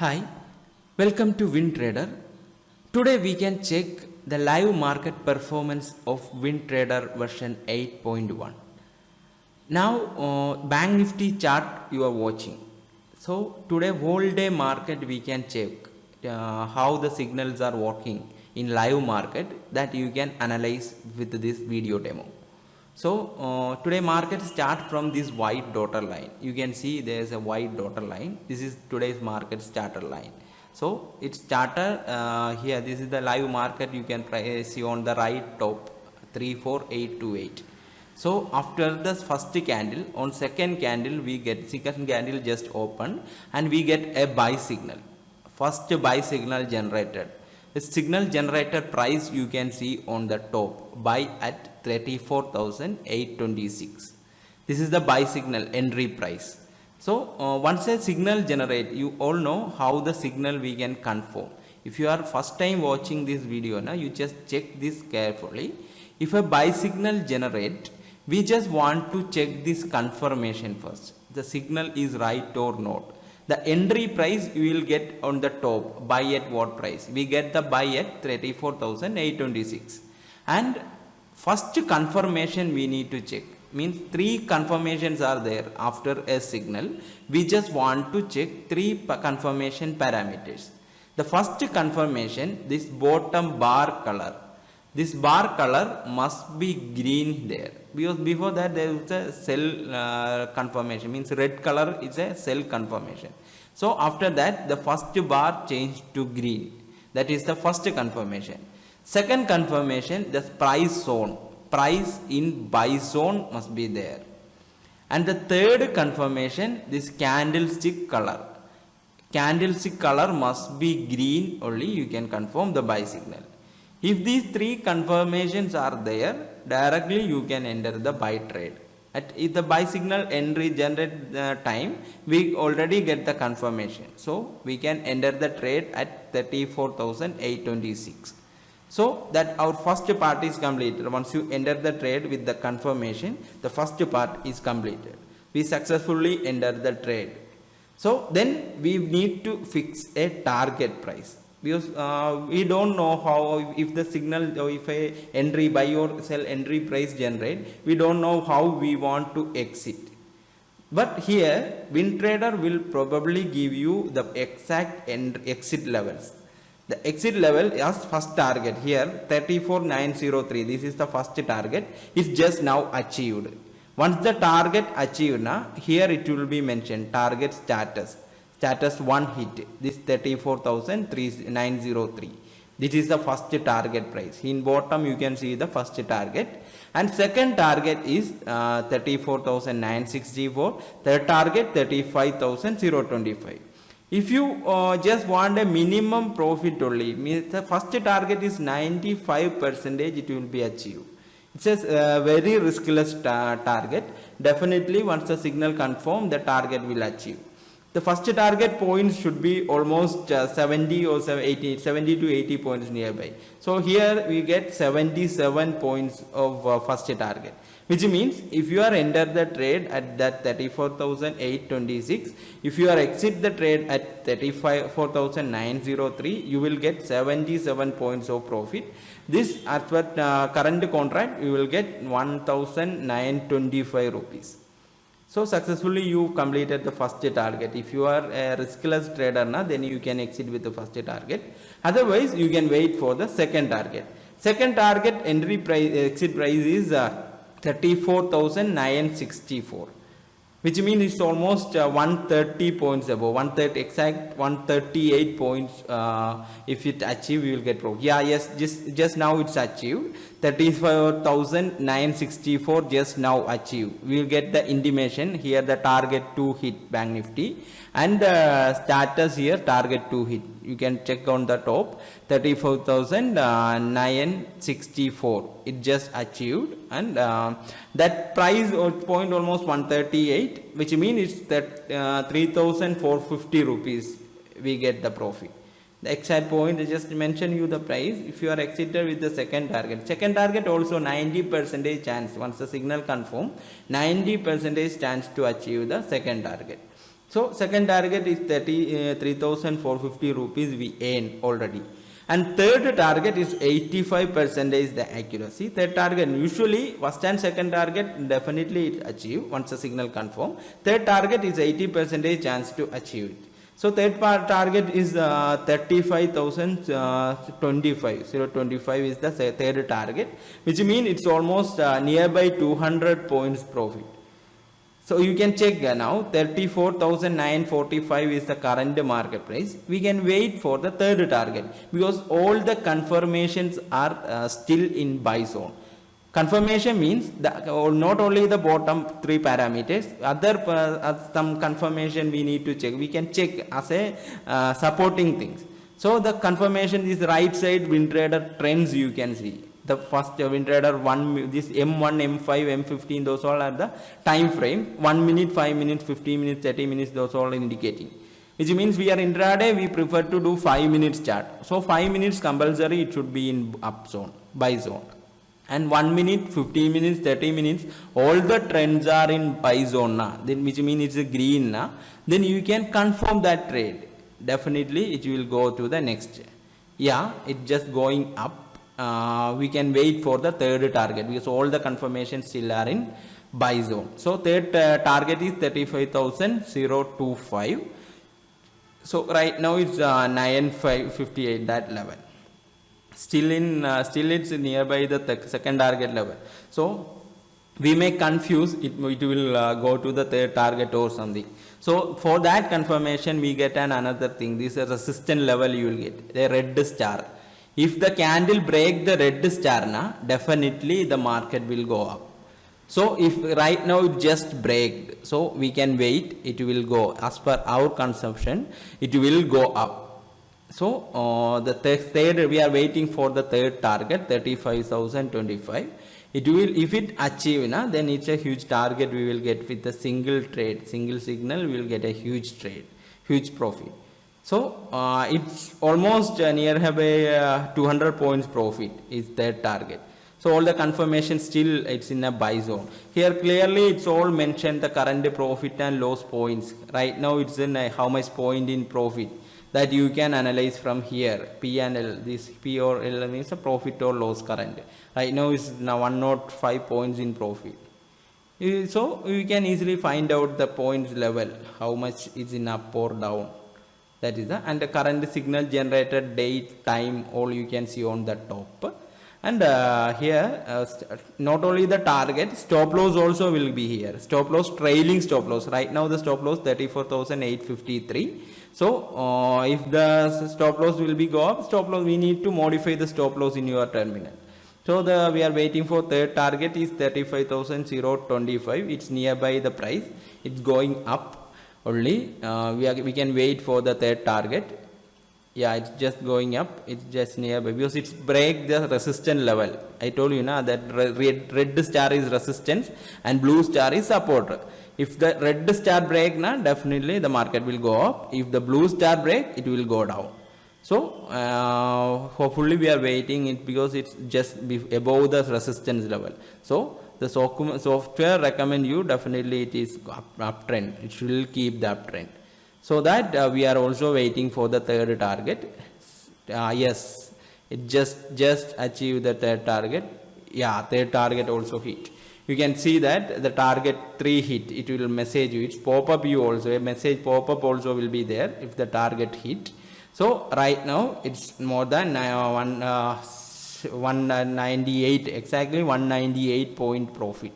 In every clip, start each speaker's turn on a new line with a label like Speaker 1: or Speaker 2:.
Speaker 1: Hi, welcome to WinTrader. Today we can check the live market performance of WinTrader version 8.1. Now, Bank Nifty chart you are watching. So today whole day market we can check how the signals are working in live market that you can analyze with this video demo. So today market start from this white dotted line. You can see there is a white dotted line. This is today's market starter line. So it started here. This is the live market. You can see on the right top 34828. So after the first candle, on second candle we get second candle just open and we get a buy signal. First buy signal generated. The signal generated price you can see on the top, buy at 34,826. This is the buy signal entry price. So once a signal generate, you all know how the signal we can confirm. If you are first time watching this video, now you just check this carefully. If a buy signal generate, we just want to check this confirmation first. The signal is right or not. The entry price you will get on the top, buy at what price? We get the buy at 34,826. And first confirmation we need to check. Means three confirmations are there after a signal. We just want to check three confirmation parameters. The first confirmation, this bottom bar color. This bar color must be green there, because before that there is a sell confirmation, means red color is a sell confirmation. So after that the first bar changed to green. That is the first confirmation. Second confirmation, the price zone, price in buy zone must be there. And the third confirmation, this candlestick color. Candlestick color must be green, only you can confirm the buy signal. If these three confirmations are there, directly you can enter the buy trade. If the buy signal entry generate time, we already get the confirmation. So we can enter the trade at 34,826. So that our first part is completed. Once you enter the trade with the confirmation, the first part is completed. We successfully enter the trade. So then we need to fix a target price. Because we don't know how, if the signal, or if a entry buy or sell entry price generate, we don't know how we want to exit. But here WinTrader will probably give you the exact exit levels. The exit level is first target here 34,903. This is the first target. It's just now achieved. Once the target achieved, here it will be mentioned target status. Status 1 hit, this 34,903. This is the first target price. In bottom you can see the first target, and second target is 34,964. Third target 35,025. If you just want a minimum profit only, means the first target is 95%, it will be achieved. It's a very riskless target. Definitely once the signal confirm, the target will achieve. The first target points should be almost 70 or 70 to 80 points nearby. So here we get 77 points of first target, which means if you are enter the trade at that 34,826, if you are exit the trade at 34,903, you will get 77 points of profit. This as per current contract you will get 1,925 rupees. So successfully you completed the first target. If you are a riskless trader, then you can exit with the first target. Otherwise you can wait for the second target. Second target entry price, exit price is 34,964, which means it's almost 130 points above, 130 exact 138 points. If it achieve, you will get profit. Yeah, yes, just now it's achieved. 34,964 just now achieved. We will get the intimation here, the target 2 hit Bank Nifty, and the status here target 2 hit. You can check on the top 34,964. It just achieved, and that price or point almost 138, which means it's that 3,450 rupees we get the profit. The exact point I just mentioned you the price. If you are exited with the second target also 90% chance. Once the signal confirm, 90% chance to achieve the second target. So second target is 33,450 rupees we earn already. And third target is 85% is the accuracy. Third target usually first and second target definitely it achieve once the signal confirm. Third target is 80% chance to achieve it. So third target is 35,025. 025 is the third target, which means it's almost nearby 200 points profit. So you can check now 34,945 is the current market price. We can wait for the third target because all the confirmations are still in buy zone. Confirmation means not only the bottom three parameters, other some confirmation we need to check. We can check as a supporting things. So the confirmation is right side WinTrader trends you can see. The first WinTrader this M1, M5, M15, those all are the time frame. 1 minute, 5 minutes, 15 minutes, 30 minutes, those all indicating. Which means we are intraday, we prefer to do 5 minutes chart. So 5 minutes compulsory, it should be in up zone, buy zone. And 1 minute, 15 minutes, 30 minutes, all the trends are in buy zone now. Then which means it's a green now. Then you can confirm that trade. Definitely it will go to the next. Yeah, it's just going up. We can wait for the third target because all the confirmations still are in buy zone. So third target is 35,025. So right now it's 9558 that level. Still it's nearby the second target level. So we may confuse it will go to the third target or something. So for that confirmation we get another thing. This is a resistance level you will get the red star. If the candle break the red star na, definitely the market will go up. So if right now it just break, so we can wait, it will go as per our consumption, it will go up. So the third we are waiting for the third target 35,025. It will, if it achieve na, then it's a huge target we will get with a single trade, single signal we will get a huge trade, huge profit. So it's almost near have a 200 points profit is their target. So all the confirmation still it's in a buy zone. Here clearly it's all mentioned the current profit and loss points. Right now it's in how much point in profit that you can analyze from here. P and L, this P or L means a profit or loss current. Right now it's now 105 points in profit. So you can easily find out the points level, how much is in up or down. That is the, and the current signal generated date, time, all you can see on the top. And here not only the target, stop loss also will be here. Stop loss, trailing stop loss. Right now the stop loss 34,853. So if the stop loss will be go up, stop loss we need to modify the stop loss in your terminal. So we are waiting for third target is 35,025. It's nearby the price. It's going up. Only we can wait for the third target. Yeah, it's just going up, it's just nearby because it's break the resistance level. I told you now that red star is resistance and blue star is support. If the red star break now, definitely the market will go up. If the blue star break, it will go down. So hopefully we are waiting it because it's just above the resistance level. So the software recommend you definitely it is uptrend. It will keep the uptrend. So that we are also waiting for the third target. Yes, it just achieved the third target. Yeah, third target also hit. You can see that the target 3 hit. It will message you. It's pop up you also. A message pop up also will be there if the target hit. So right now it's more than 198, exactly 198 point profit,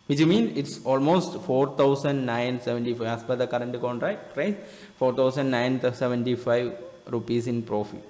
Speaker 1: which means it's almost 4,975 as per the current contract price, 4,975 rupees in profit.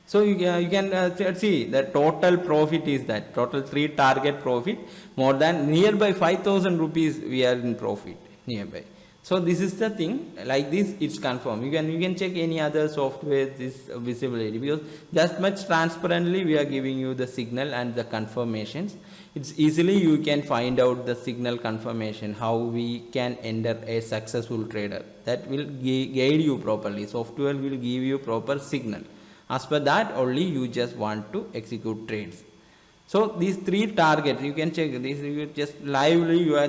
Speaker 1: So you can see the total profit is that total 3 target profit more than nearby 5,000 rupees we are in profit nearby. So this is the thing, like this it's confirmed. You can check any other software this visibility because just much transparently we are giving you the signal and the confirmations. It's easily you can find out the signal confirmation, how we can enter a successful trader. That will guide you properly. Software will give you proper signal. As per that only you just want to execute trades. So these three targets you can check this, you just lively you are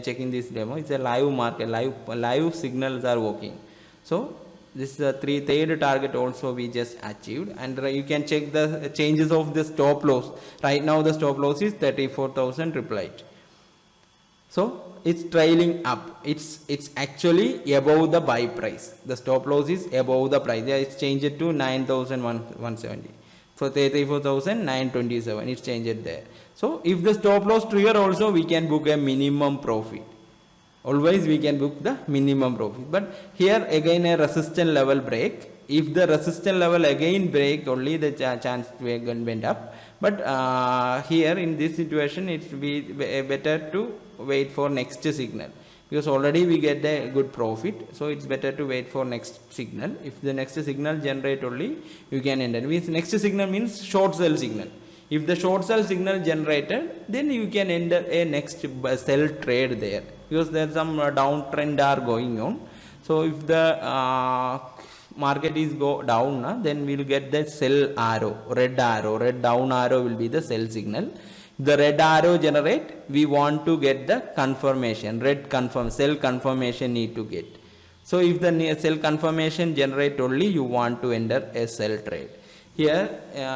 Speaker 1: checking this demo. It's a live market, live signals are working. So this is the third target also we just achieved, and you can check the changes of the stop loss. Right now the stop loss is 34,000 replied. So it's trailing up, it's actually above the buy price. The stop loss is above the price. Yeah, it's changed to 9,170. For 34,927 it's changed there. So if the stop loss trigger also, we can book a minimum profit. Always we can book the minimum profit. But here again a resistance level break. If the resistance level again break, only the chance went up. But here in this situation it's be better to wait for next signal, because already we get a good profit. So it's better to wait for next signal. If the next signal generate, only you can enter. Means next signal means short sell signal. If the short sell signal generated, then you can enter a next sell trade there, because there's some downtrend are going on. So if the market is go down, then we'll get the sell arrow, red down arrow will be the sell signal. The red arrow generate, we want to get the confirmation, red confirm, sell confirmation need to get. So if the sell confirmation generate, only you want to enter a sell trade. Here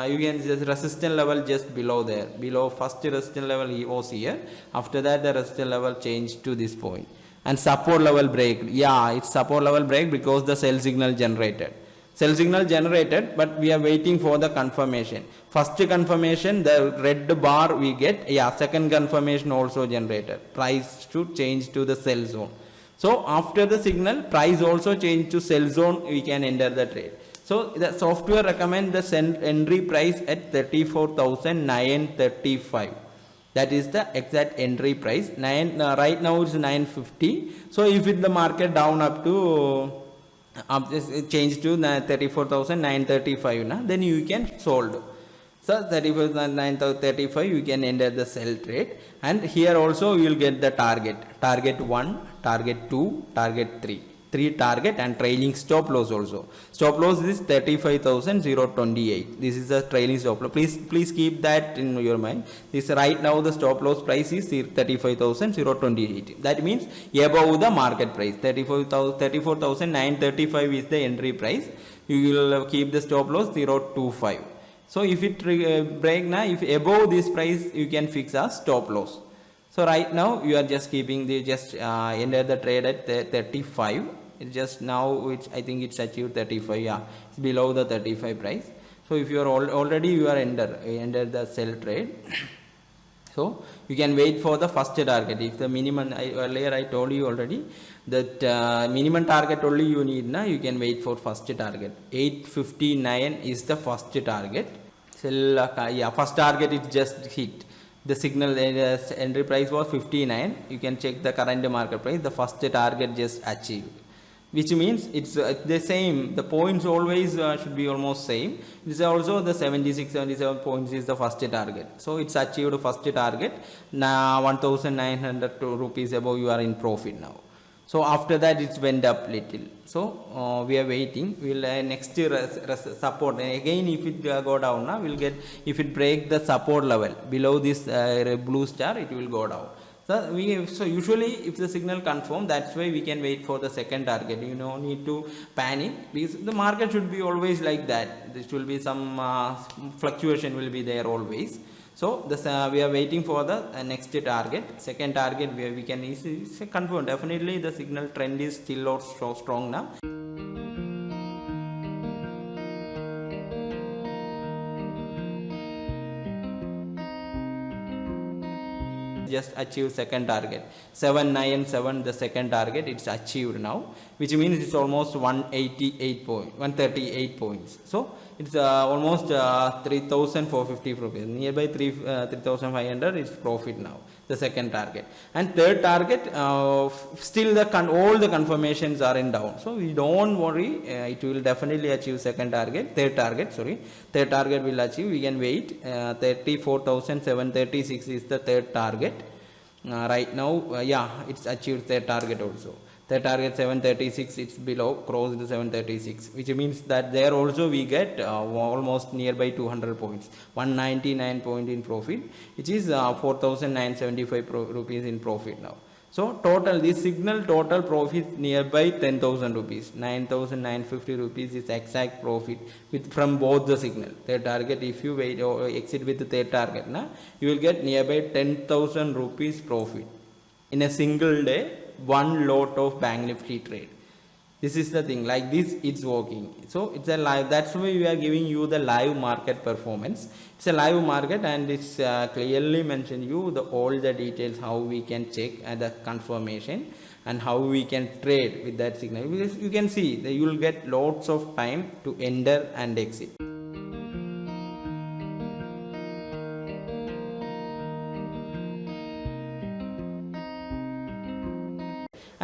Speaker 1: you can just resistance level just below there, below first resistance level was here. After that the resistance level changed to this point, and support level break. Yeah, it's support level break because the sell signal generated. Sell signal generated, but we are waiting for the confirmation. First confirmation, the red bar we get. Yeah, second confirmation also generated. Price to change to the sell zone. So after the signal, price also change to sell zone, we can enter the trade. So the software recommend the entry price at 34,935. That is the exact entry price. Right now it's 950. So if the market down up to change to 34,935, then you can sold. So 34,935 you can enter the sell trade. And here also you will get the target 1, target 2, target 3 target, and trailing stop loss also. Stop loss is 35,028. This is the trailing stop loss. Please keep that in your mind. This right now the stop loss price is 35,028. That means above the market price. 34,935 is the entry price. You will keep the stop loss 025. So if it break now, if above this price, you can fix a stop loss. So right now you are just keeping the enter the trade at 35. It's just now which I think it's achieved 35. Yeah, it's below the 35 price. So if you are already you are enter the sell trade. So you can wait for the first target. If the minimum, earlier I told you already that minimum target only you need now, you can wait for first target. 859 is the first target. Sell, yeah, first target is just hit. The signal entry price was 59. You can check the current market price. The first target just achieved, which means it's the same. The points always should be almost same. This is also the 77 points is the first target. So it's achieved first target. Now 1,900 rupees above, you are in profit now. So after that it went up little. So we are waiting. We'll next support again. If it go down now, we'll get, if it break the support level below this blue star, it will go down. So usually if the signal confirm, that's why we can wait for the second target. You don't need to panic, because the market should be always like that. There will be some fluctuation will be there always. So this, we are waiting for the next target, second target, where we can easily confirm. Definitely the signal trend is still or so strong now. Just achieved second target 797, the second target it's achieved now, which means it's almost 138 points. So it's almost 3,450 rupees, nearby 3,500. It's profit now, the second target. And third target, still all the confirmations are in down, so we don't worry. It will definitely achieve third target will achieve. We can wait. 34,736 is the third target. Right now, yeah, it's achieved their target also. The target 736, it's below, crossed 736, which means that there also we get almost nearby 200 points, 199 point in profit, which is 4,975 rupees in profit now. So total, this signal total profit nearby 10,000 rupees, 9,950 rupees is exact profit with from both the signal. Third target, if you wait or exit with the third target, you will get nearby 10,000 rupees profit in a single day, one lot of Bank Nifty trade. This is the thing, like this it's working. So it's a live, that's why we are giving you the live market performance. It's a live market, and it's clearly mentioned you all the details how we can check the confirmation and how we can trade with that signal, because you can see that you will get lots of time to enter and exit.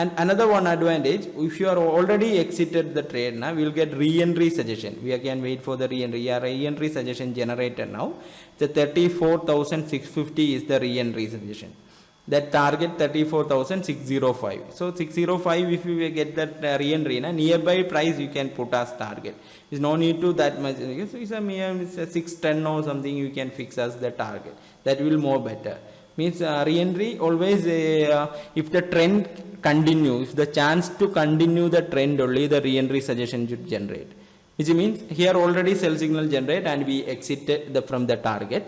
Speaker 1: And another one advantage, if you are already exited the trade now, we will get re-entry suggestion. We can wait for the re-entry. Our re-entry suggestion generator now, the 34,650 is the re-entry suggestion. That target 34,605. So 605, if you get that re-entry, nearby price you can put as target. There's no need to that much. So it's a 610 or something you can fix as the target. That will more better. Means re-entry always, if the trend continues, the chance to continue the trend only the re-entry suggestion should generate, which means here already sell signal generate and we exited from the target,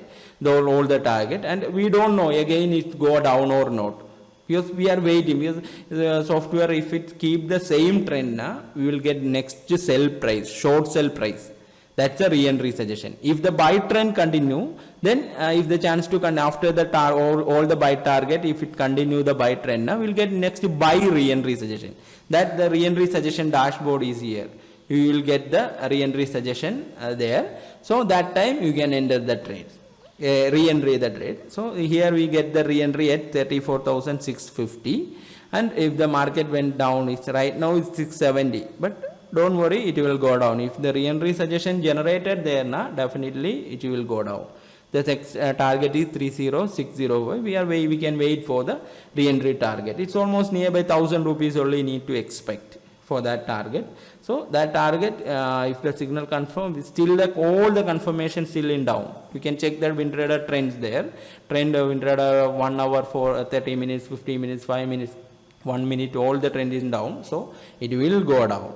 Speaker 1: all the target, and we don't know again it go down or not, because we are waiting, because the software, if it keep the same trend, we will get next sell price, short sell price. That's a re-entry suggestion. If the buy trend continue, then if the chance to after the all the buy target, if it continue the buy trend, we'll get next buy re-entry suggestion. That the re-entry suggestion dashboard is here. You will get the re-entry suggestion there. So that time you can enter the trade, re-entry the trade. So here we get the re-entry at 34,650, and if the market went down, it's right now it's 670, but don't worry, it will go down. If the re-entry suggestion generated there, definitely it will go down. The target is 30605. We can wait for the re-entry target. It's almost nearby 1,000 rupees only need to expect for that target. So that target, if the signal confirms, still all the confirmation still in down. You can check that WinTrader trends there. Trend WinTrader 1 hour for 30 minutes, 50 minutes, 5 minutes, 1 minute, all the trend is down. So it will go down.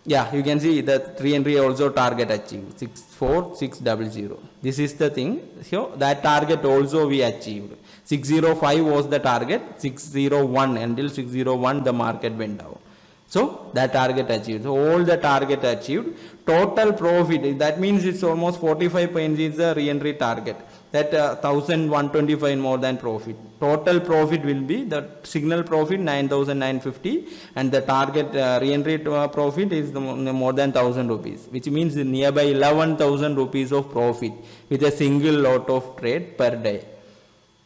Speaker 1: Yeah, you can see the re-entry also target achieved 64600. This is the thing. So that target also we achieved. 605 was the target. 601 until 601 the market went down. So that target achieved. So all the target achieved. Total profit, that means it's almost 45 points is the re-entry target. That 1,125 more than profit. Total profit will be the signal profit 9,950, and the target re-entry profit is more than 1,000 rupees, which means nearby 11,000 rupees of profit with a single lot of trade per day.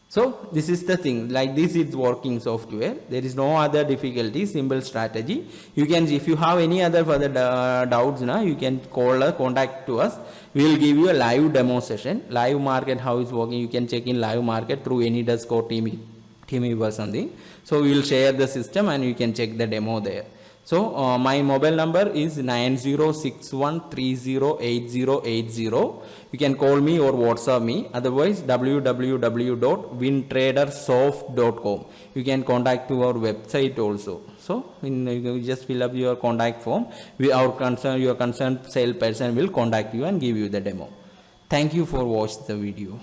Speaker 1: So this is the thing, like this is working software. There is no other difficulty, simple strategy. You can, if you have any other further doubts, you can call us, contact to us. We will give you a live demo session. Live market, how it's working, you can check in live market through AnyDesk or Teamweaver or something. So we will share the system and you can check the demo there. So my mobile number is 9061308080. You can call me or WhatsApp me. Otherwise www.wintradersoft.com. You can contact to our website also. So you just fill up your contact form. Your concerned salesperson will contact you and give you the demo. Thank you for watching the video.